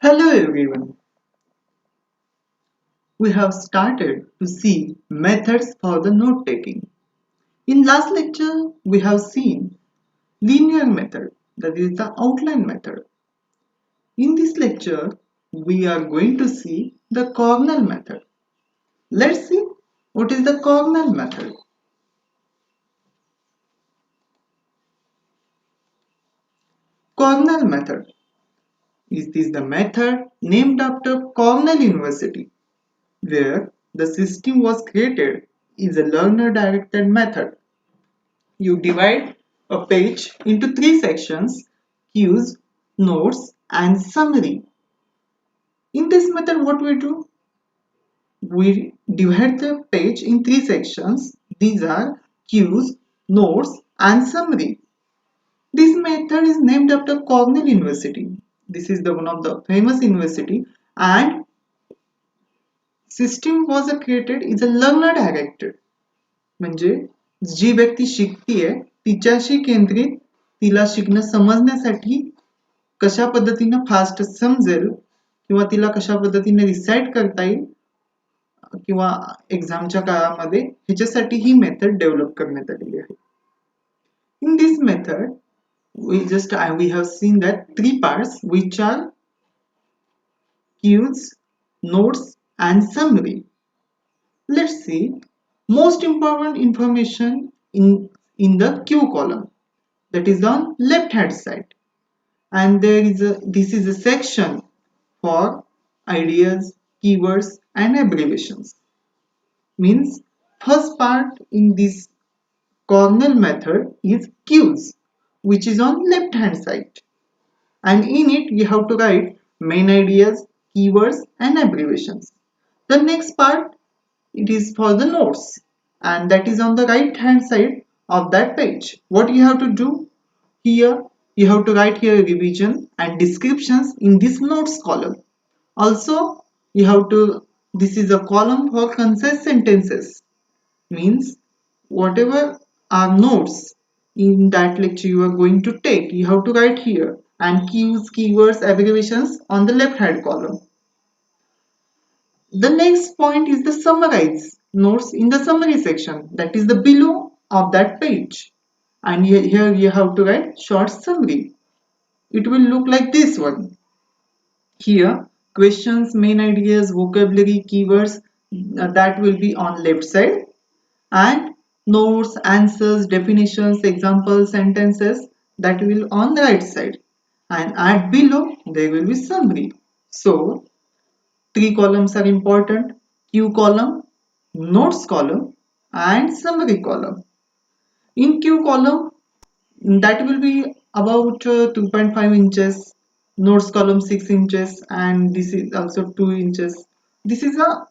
Hello everyone. We have started to see methods for the note taking. In last lecture, we have seen linear method, that is the outline method. In this lecture, we are going to see the Cornell method. Let's see what is the Cornell method. Cornell method is this the method named after Cornell University, where the system was created is a learner directed method. You divide a page into three sections: cues, notes, and summary. In this method, what we do? We divide the page in three sections. These are cues, notes, and summary. This method is named after Cornell University. This is the one of the famous university, and system was created is a learner directed. म्हणजे जी व्यक्ती शिकतीये तिच्याशी केंद्रित, तिला शिकणं समजण्यासाठी कशा पद्धतीनं fast समजेल किंवा तिला कशा पद्धतीने रिसाइट करता येईल किंवा एक्झामच्या काळामध्ये ह्याच्यासाठी ही मेथड डेव्हलप करण्यात आलेली आहे. In this method we have seen that three parts which are cues, notes, and summary. Let's see most important information in the cue column, that is on left hand side, and this is a section for ideas, keywords, and abbreviations. Means first part in this Cornell method is cues, which is on left hand side, and in it you have to write main ideas, keywords, and abbreviations. The next part, it is for the notes, and that is on the right hand side of that page. What you have to do here, you have to write here revision and descriptions in this notes column. Also, you have to, this is a column for concise sentences. Means whatever are notes in that lecture you are going to take, you have to write here, and cues, keywords, abbreviations on the left hand column. The next point is the summarize notes in the summary section, that is the below of that page, and here you have to write short summary. It will look like this one. Here questions, main ideas, vocabulary, keywords, that will be on left side, and notes, answers, definitions, examples, sentences, that will on the right side, and at below there will be summary. So three columns are important: cue column, notes column, and summary column. In cue column, that will be about 2.5 inches, notes column 6 inches, and this is also 2 inches. This is a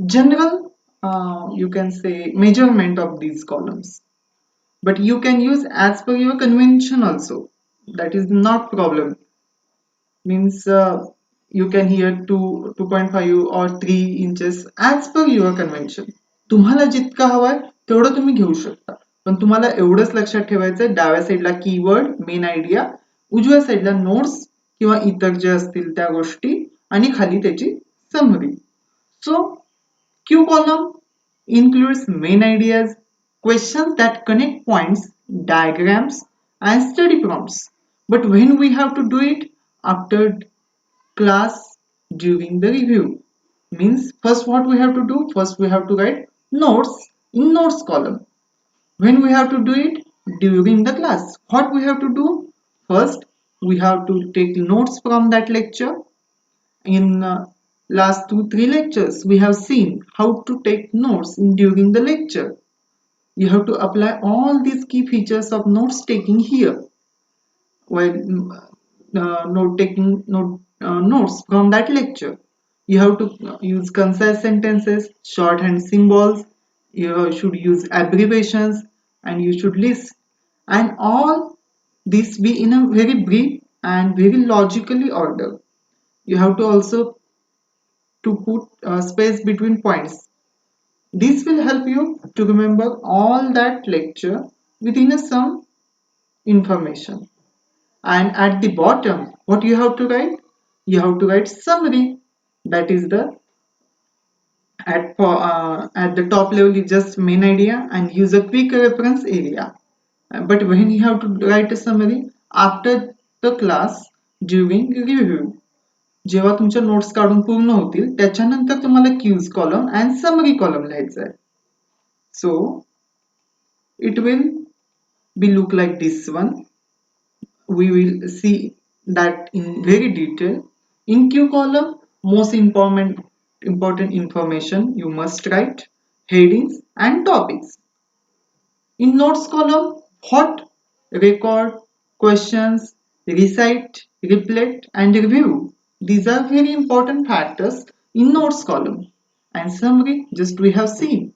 general, you can say, measurement of these columns. But you can use as per your convention also. That is not problem. Means you can hear 2.5 or 3 inches as per your convention. तुम्हाला जितका हवाय तेवढं तुम्ही घेऊ शकता, पण तुम्हाला एवढंच लक्षात ठेवायचं डाव्या साईडला कीवर्ड, मेन आयडिया, उजव्या साईडला नोट्स किंवा इतर जे असतील त्या गोष्टी, आणि खाली त्याची summary. So Q column includes main ideas, questions that connect points, diagrams, and study prompts. But when we have to do it after class during the review, means first what we have to do, first we have to write notes in notes column. When we have to do it during the class, what we have to do, first we have to take notes from that lecture. In last 2-3 lectures, we have seen how to take notes during the lecture. You have to apply all these key features of notes taking here while note taking notes from that lecture. You have to use concise sentences, shorthand symbols, you should use abbreviations, and you should list. And all this be in a very brief and very logically order. You have to also to put space between points. This will help you to remember all that lecture within some information. And at the bottom, what you have to write? you have to write summary. That is the at the top level is just main idea and use a quick reference area. But when you have to write a summary after the class during review, जेव्हा तुमच्या notes काढून पूर्ण होतील त्याच्यानंतर तुम्हाला cues column and summary column लिहायचा आहे. सो it will be look like this one. We will see that in very detail. In Q column, most important information you must write, headings and topics. In notes column, what, record, questions, recite, reflect and review. These are very important factors in notes column. And summary, just we have seen.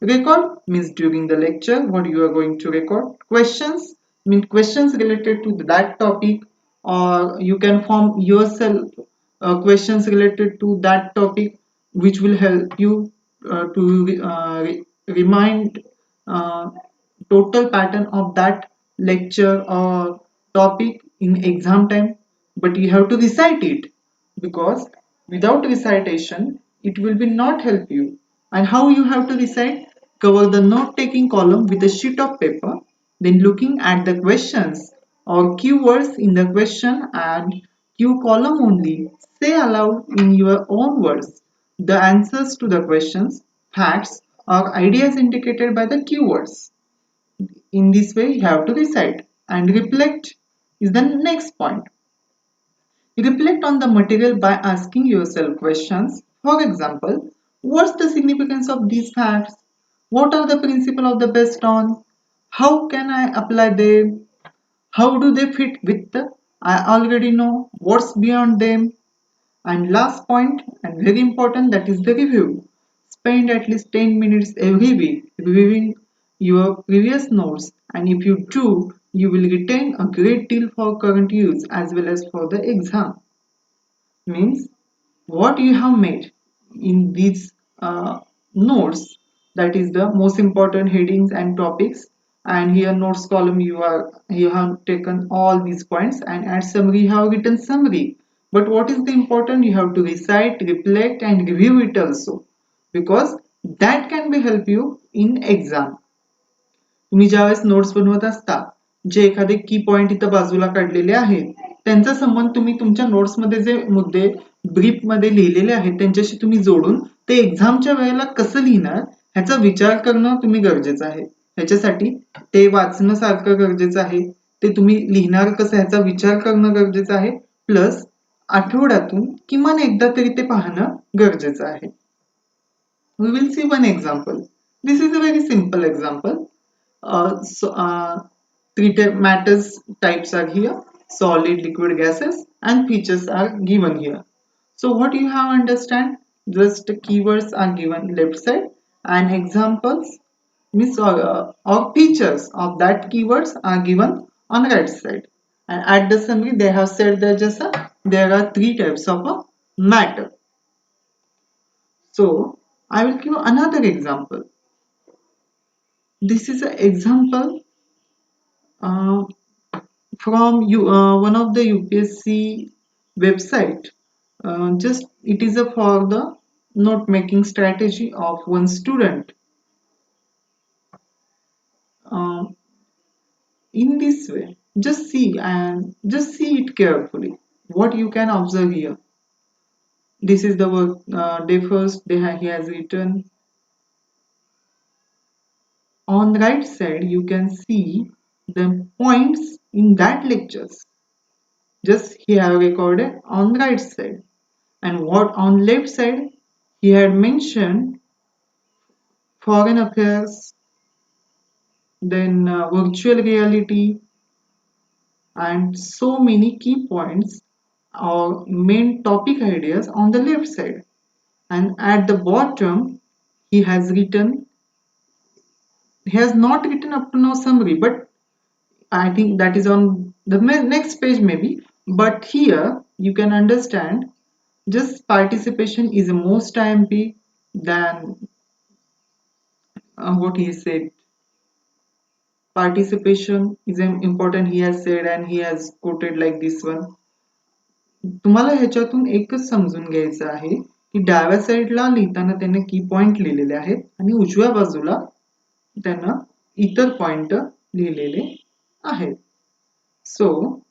Record means during the lecture what you are going to record. Questions mean questions related to that topic, or you can form yourself questions related to that topic which will help you to remind uh, total pattern of that lecture or topic in exam time. But you have to recite it, because without recitation it will be not help you. And how you have to recite? Cover the note taking column with a sheet of paper, then looking at the questions or keywords in the question and Q column only. Say aloud in your own words the answers to the questions, facts or ideas indicated by the keywords. In this way you have to recite. And reflect is the next point. Reflect on the material by asking yourself questions. For example, what's the significance of these facts? What are the principles of the best on? How can I apply them? How do they fit with the I already know? What's beyond them? And last point, and very important, that is the review. Spend at least 10 minutes every week reviewing your previous notes, and if you do, you will retain a great deal for current use as well as for the exam. Means what you have made in these notes, that is the most important headings and topics, and here notes column you have taken all these points, and at summary you have written summary. But what is the important? You have to recite, reflect and review it also, because that can be help you in exam. तुम्ही ज्यावेळेस notes बनवत असता, जे एखादे की point इथं बाजूला काढलेले आहेत त्यांचा संबंध तुम्ही तुमच्या नोट्समध्ये जे मुद्दे ब्रीफ मध्ये लिहिलेले आहेत त्यांच्याशी तुम्ही जोडून ते एक्झामच्या वेळेला कसं लिहिणार ह्याचा विचार करणं तुम्ही गरजेचं आहे. ह्याच्यासाठी ते वाचणं सारखं गरजेचं आहे, ते तुम्ही लिहिणार कसं ह्याचा विचार करणं गरजेचं आहे, प्लस आठवड्यातून किमान एकदा तरी ते पाहणं गरजेचं आहे. We will see one example. This is a very simple example. Three matters types are here: solid, liquid, gases, and features are given here. So what you have understand? Just keywords are given left side, and examples means or features of that keywords are given on right side. And at the summary, they have said that just there are three types of a matter. So I will give another example. This is an example uh, from one of the UPSC website. Just it is a for the note making strategy of one student. Uh, in this way, just see it carefully. What you can observe here. This is the work day first. He has written on the right side. You can see the points in that lectures. Just he have recorded on the right side, and what on left side he had mentioned foreign affairs, then virtual reality, and so many key points or main topic ideas on the left side. And at the bottom he has written, he has not written up to now summary, but I think that is on the next page maybe. But here you can understand just participation is most IMP than what he said. Participation is important, he has said, and he has quoted like this one. तुम्हाला ह्याच्यातून एकच समजून घ्यायचं आहे की डाव्या साईडला लिहिताना त्याने की पॉइंट लिहिलेले आहेत आणि उजव्या बाजूला त्यानं इतर पॉइंट लिहिलेले आहेत. सो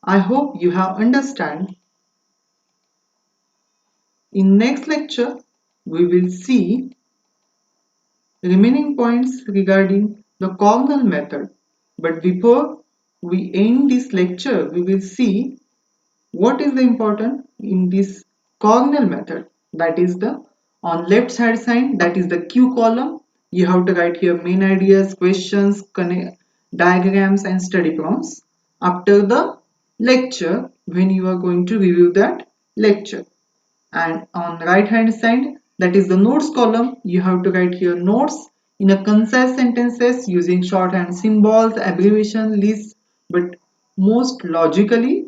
I hope you have understand. In next lecture, we will see remaining points regarding the Cornell method. But before we end this lecture, we will see what is the important in this Cornell method. That is the on left side sign, that is the Q column. You have to write here main ideas, questions, diagrams and study prompts after the lecture when you are going to review that lecture. And on right hand side, that is the notes column. You have to write here notes in a concise sentences using shorthand symbols, abbreviation, lists, but most logically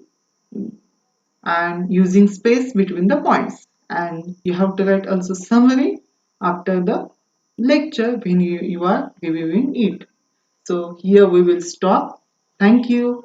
and using space between the points. And you have to write also summary after the lecture when you are reviewing it. So here we will stop. Thank you.